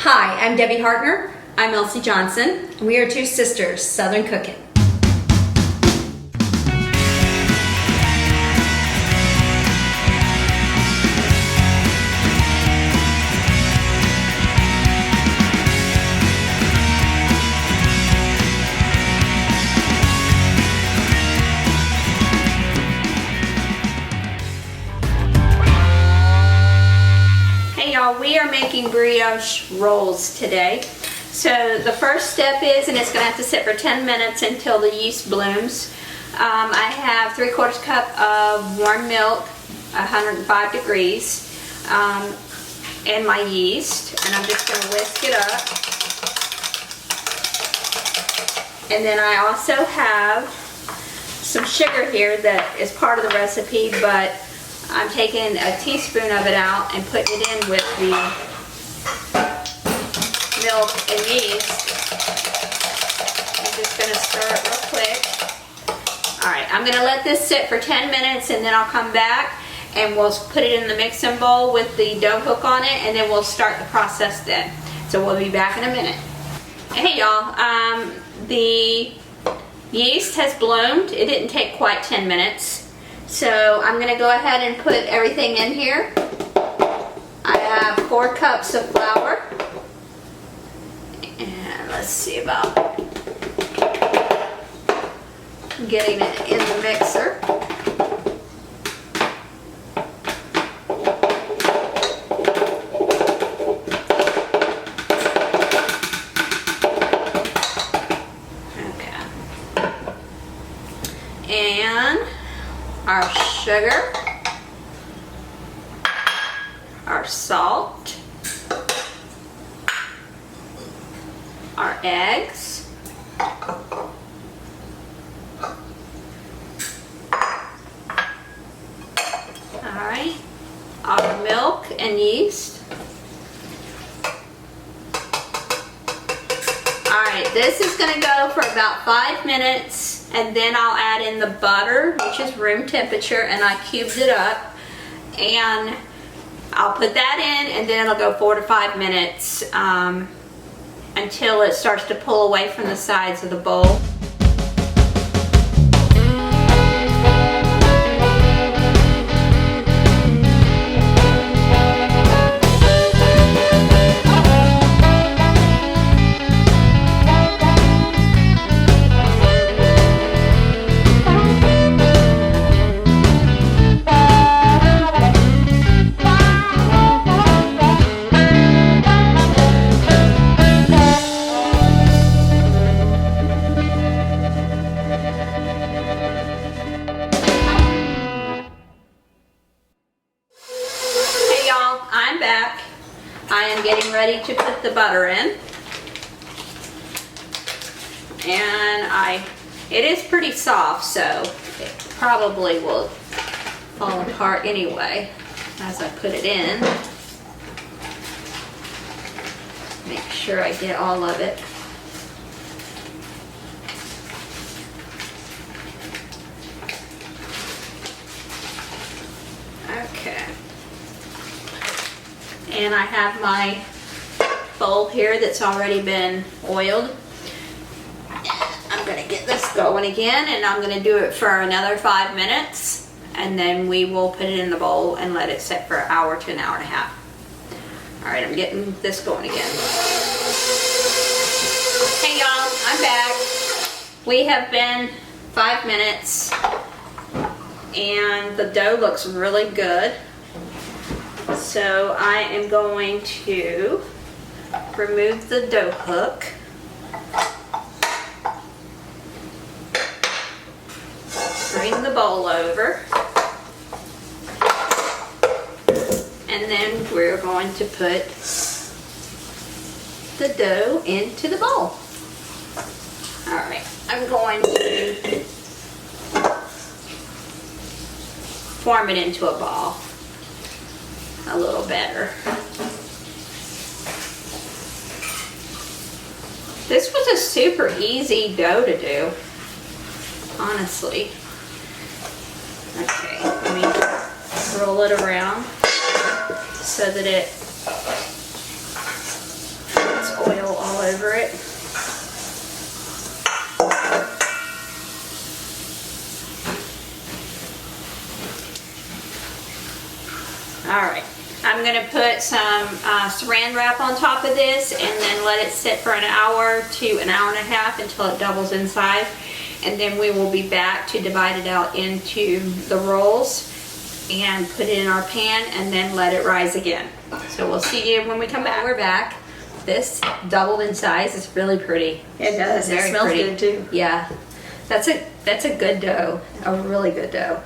Hi, I'm Debbie Hartner. I'm Elsie Johnson. And we are two sisters, Southern Cooking. Hey y'all, we are making brioche rolls today. So the first step is, and it's going to have to sit for 10 minutes until the yeast blooms. I have 3/4 cup of warm milk, 105 degrees, and my yeast, and I'm just going to whisk it up. And then I also have some sugar here that is part of the recipe, but I'm taking a teaspoon of it out and putting it in with the milk and yeast. I'm just going to stir it real quick. Alright, I'm going to let this sit for 10 minutes and then I'll come back and we'll put it in the mixing bowl with the dough hook on it, and then we'll start the process then. So we'll be back in a minute. Hey y'all, the yeast has bloomed. It didn't take quite 10 minutes. So I'm going to go ahead and put everything in here. I have 4 cups of flour. And let's see about getting it in the mixer. Okay. And our sugar, our salt, our eggs, alright, our milk and yeast. Alright, this is going to go for about 5 minutes. And then I'll add in the butter, which is room temperature, and I cubed it up. And I'll put that in, and then it'll go 4 to 5 minutes until it starts to pull away from the sides of the bowl. I'm back. I am getting ready to put the butter in. And it is pretty soft, so it probably will fall apart anyway as I put it in. Make sure I get all of it. Okay. And I have my bowl here that's already been oiled. I'm going to get this going again, and I'm going to do it for another 5 minutes, and then we will put it in the bowl and let it sit for an hour to an hour and a half. Alright, I'm getting this going again. Hey y'all, I'm back. We have been 5 minutes, and the dough looks really good. So I am going to remove the dough hook. Bring the bowl over. And then we're going to put the dough into the bowl. Alright, I'm going to form it into a ball a little better. This was a super easy dough to do, honestly. Okay, let me roll it around so that it over it. All right, I'm gonna put some saran wrap on top of this and then let it sit for an hour to an hour and a half until it doubles in size. And then we will be back to divide it out into the rolls and put it in our pan and then let it rise again. So we'll see you when we come back. We're back. This doubled in size. It's really pretty. It does. It smells good too. Yeah, that's a good dough. A really good dough.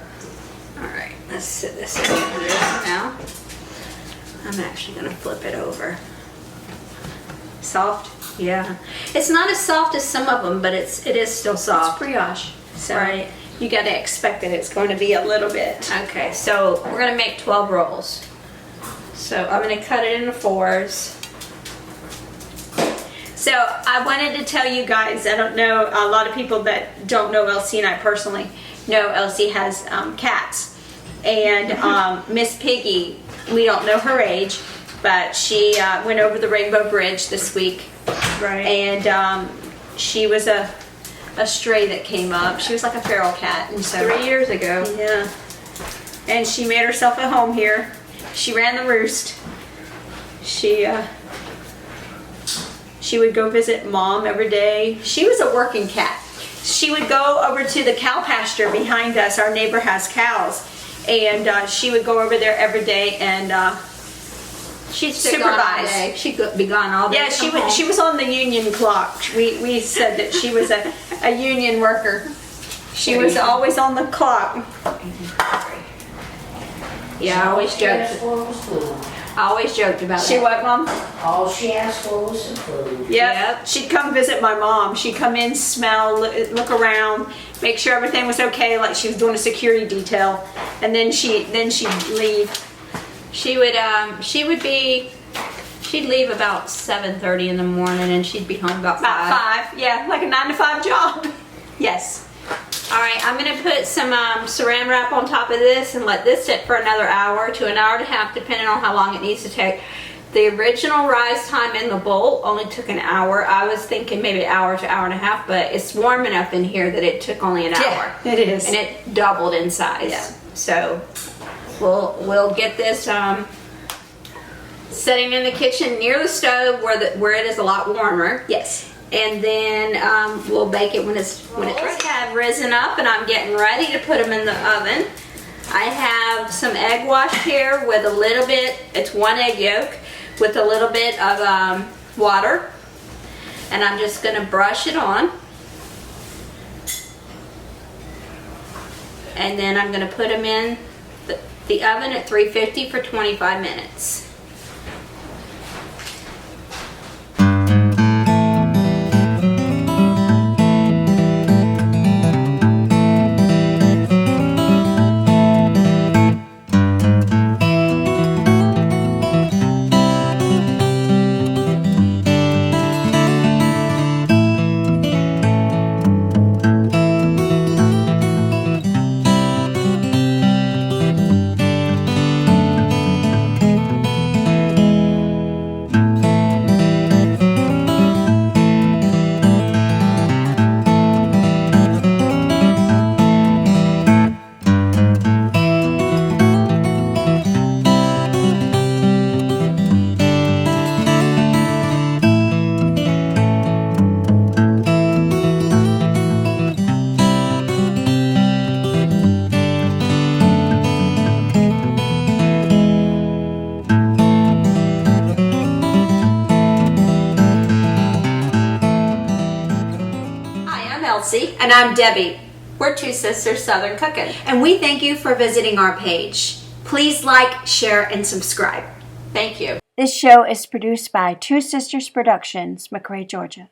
All right, let's sit this over here now. I'm actually gonna flip it over. Soft. Yeah, it's not as soft as some of them, but it is still soft. It's brioche. So Right. you got to expect that it's going to be a little bit. Okay, so we're gonna make 12 rolls. So I'm going to cut it into 4s. So I wanted to tell you guys, I don't know, a lot of people that don't know Elsie and I personally know Elsie has cats. And Miss Piggy, we don't know her age, but she went over the Rainbow Bridge this week. Right. And she was a stray that came up. She was like a feral cat. And so 3 years ago. yeah. And she made herself at home here. She ran the roost. She would go visit Mom every day. She was a working cat. She would go over to the cow pasture behind us. Our neighbor has cows. And she would go over there every day and She'd sit gone all supervise. day. She'd be gone all day. Yeah, she was on the union clock. We said that she was a union worker. She was always on the clock. Yeah, I always joked. I always joked about She it. what, Mom? All she asked for was some food. Yep. She'd come visit my mom. She'd come in, smell, look around, make sure everything was okay, like she was doing a security detail, and then she'd leave. She'd leave about 7:30 in the morning, and she'd be home about 5. About 5. Yeah, like a 9 to 5 job. Yes. All right, I'm gonna put some saran wrap on top of this and let this sit for another hour to an hour and a half, depending on how long it needs to take. The original rise time in the bowl only took an hour. I was thinking maybe an hour to hour and a half, but it's warm enough in here that it took only an hour. Yeah, it is. And it doubled in size. Yeah. So we'll get this setting in the kitchen near the stove where it is a lot warmer. Yes. And then we'll bake it when it's ready. Have risen up, and I'm getting ready to put them in the oven. I have some egg wash here with a little bit. It's 1 egg yolk with a little bit of water, and I'm just going to brush it on. And then I'm going to put them in the oven at 350 for 25 minutes. And I'm Debbie. We're two sisters Southern cooking. And we thank you for visiting our page. Please like, share, and subscribe. Thank you. This show is produced by Two Sisters Productions, McRae, Georgia.